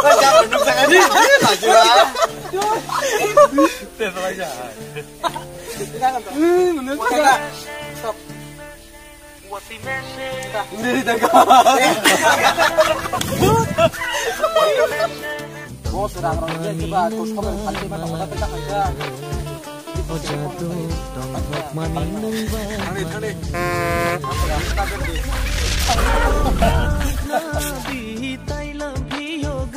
Jangan duduk sangat ini. Laju lah. Terus aja. Menurut saya. Stop. Ini tengok. Oh, sedang orang dia coba terus komen kali mana pada kita aja. Oh jatuh tongkok maning bang. Kali. Apa yang kita ganti? Nabi Thailand piyog.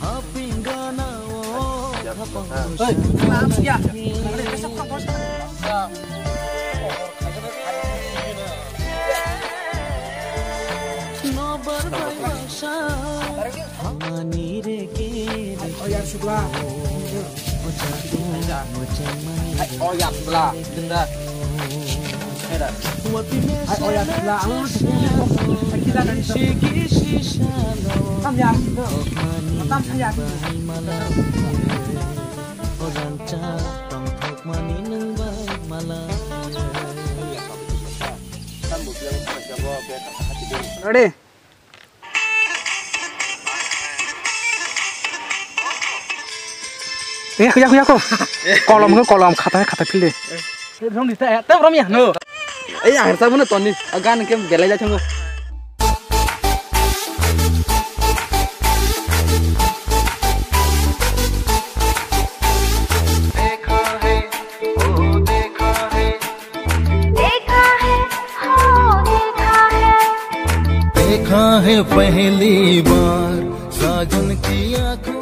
Aping gana wo. Hei, kenapa ya? Kali besok kan bos. Oh yang sebelah. Oh yang sebelah. Bentar. Oh yang sebelah. Kita kan tam ya. Tam saya. Orang catang tok mani nang bag malam. Ready? Kaya ko. Kolom khata phil de. Rom ni ta ta rom ya no. Ai ang sa mun ton ni agan kem gelai ja chang. देखा है पहली बार साजन की आँखों